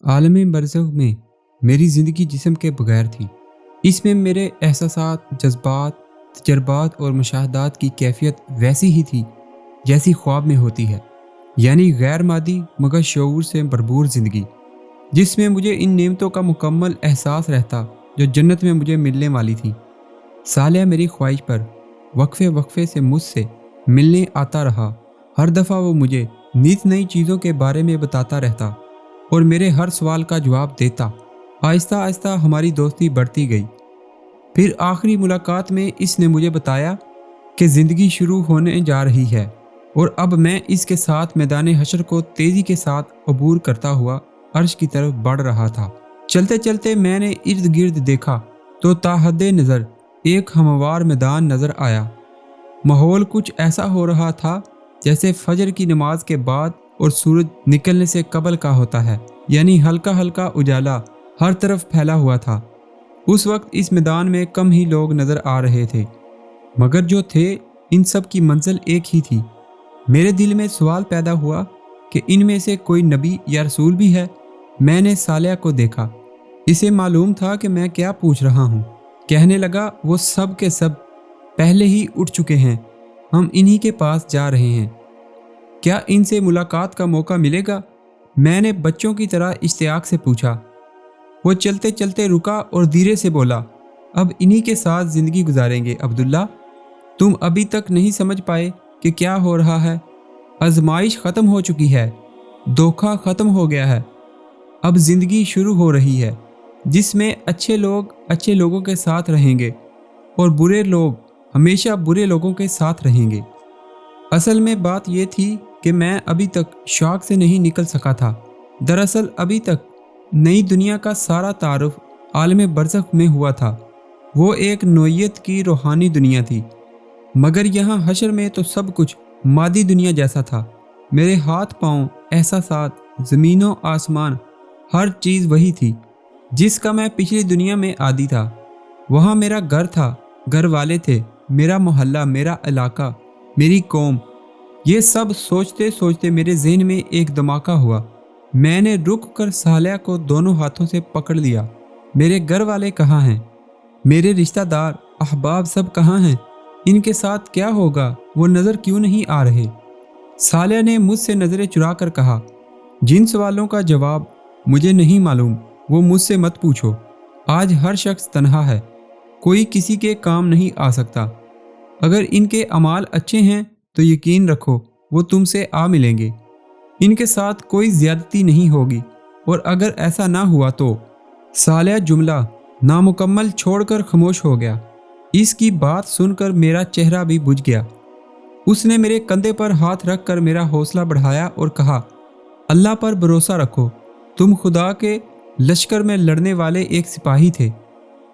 आलम बरज़ख में मेरी ज़िंदगी जिस्म के बगैर थी। इसमें मेरे एहसासात, जज्बात, तजर्बात और मुशाहदात की कैफियत वैसी ही थी जैसी ख्वाब में होती है, यानी गैर मादी मगर शऊर से भरपूर ज़िंदगी, जिसमें मुझे इन नेमतों का मुकम्मल एहसास रहता जो जन्नत में मुझे मिलने वाली थी। सालिया मेरी ख्वाहिश पर वक्फे वक्फे से मुझसे मिलने आता रहा। हर दफ़ा वो मुझे नित नई चीज़ों के बारे में बताता रहता और मेरे हर सवाल का जवाब देता। आहिस्ता आहिस्ता हमारी दोस्ती बढ़ती गई। फिर आखिरी मुलाकात में इसने मुझे बताया कि ज़िंदगी शुरू होने जा रही है और अब मैं इसके साथ मैदान हशर को तेज़ी के साथ अबूर करता हुआ अर्श की तरफ बढ़ रहा था। चलते चलते मैंने इर्द गिर्द देखा तो ताहद्दे नज़र एक हमवार मैदान नज़र आया। माहौल कुछ ऐसा हो रहा था जैसे फजर की नमाज के बाद और सूरज निकलने से कबल का होता है, यानी हल्का हल्का उजाला हर तरफ फैला हुआ था। उस वक्त इस मैदान में कम ही लोग नज़र आ रहे थे, मगर जो थे इन सब की मंजिल एक ही थी। मेरे दिल में सवाल पैदा हुआ कि इनमें से कोई नबी या रसूल भी है। मैंने सालिया को देखा। इसे मालूम था कि मैं क्या पूछ रहा हूँ। कहने लगा, वो सब के सब पहले ही उठ चुके हैं, हम इन्हीं के पास जा रहे हैं। क्या इनसे मुलाकात का मौका मिलेगा? मैंने बच्चों की तरह इश्तियाक से पूछा। वो चलते चलते रुका और धीरे से बोला, अब इन्हीं के साथ ज़िंदगी गुजारेंगे अब्दुल्ला। तुम अभी तक नहीं समझ पाए कि क्या हो रहा है। आजमाइश ख़त्म हो चुकी है, धोखा ख़त्म हो गया है। अब ज़िंदगी शुरू हो रही है जिसमें अच्छे लोग अच्छे लोगों के साथ रहेंगे और बुरे लोग हमेशा बुरे लोगों के साथ रहेंगे। असल में बात यह थी कि मैं अभी तक शौक से नहीं निकल सका था। दरअसल अभी तक नई दुनिया का सारा तारुफ आलम बरज़ख में हुआ था। वो एक नोयत की रूहानी दुनिया थी, मगर यहाँ हशर में तो सब कुछ मादी दुनिया जैसा था। मेरे हाथ पाँव, एहसासात, ज़मीनों आसमान, हर चीज़ वही थी जिसका मैं पिछली दुनिया में आदी था। वहाँ मेरा घर था, घर वाले थे, मेरा मोहल्ला, मेरा इलाका, मेरी कौम। ये सब सोचते सोचते मेरे ज़हन में एक धमाका हुआ। मैंने रुक कर सालिया को दोनों हाथों से पकड़ लिया। मेरे घर वाले कहाँ हैं? मेरे रिश्तेदार, अहबाब सब कहाँ हैं? इनके साथ क्या होगा? वो नज़र क्यों नहीं आ रहे? सालिया ने मुझसे नज़रें चुरा कर कहा, जिन सवालों का जवाब मुझे नहीं मालूम वो मुझसे मत पूछो। आज हर शख्स तन्हा है, कोई किसी के काम नहीं आ सकता। अगर इनके अमाल अच्छे हैं तो यकीन रखो वो तुमसे आ मिलेंगे। इनके साथ कोई ज़्यादती नहीं होगी, और अगर ऐसा ना हुआ तो। सालिया जुमला नामुकम्मल छोड़कर खामोश हो गया। इसकी बात सुनकर मेरा चेहरा भी बुझ गया। उसने मेरे कंधे पर हाथ रख कर मेरा हौसला बढ़ाया और कहा, अल्लाह पर भरोसा रखो। तुम खुदा के लश्कर में लड़ने वाले एक सिपाही थे,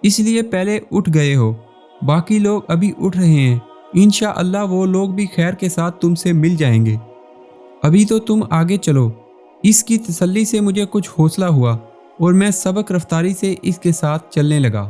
इसलिए पहले उठ गए हो। बाकी लोग अभी उठ रहे हैं। इंशाअल्लाह वो लोग भी खैर के साथ तुमसे मिल जाएंगे। अभी तो तुम आगे चलो। इसकी तसल्ली से मुझे कुछ हौसला हुआ और मैं सबक रफ्तारी से इसके साथ चलने लगा।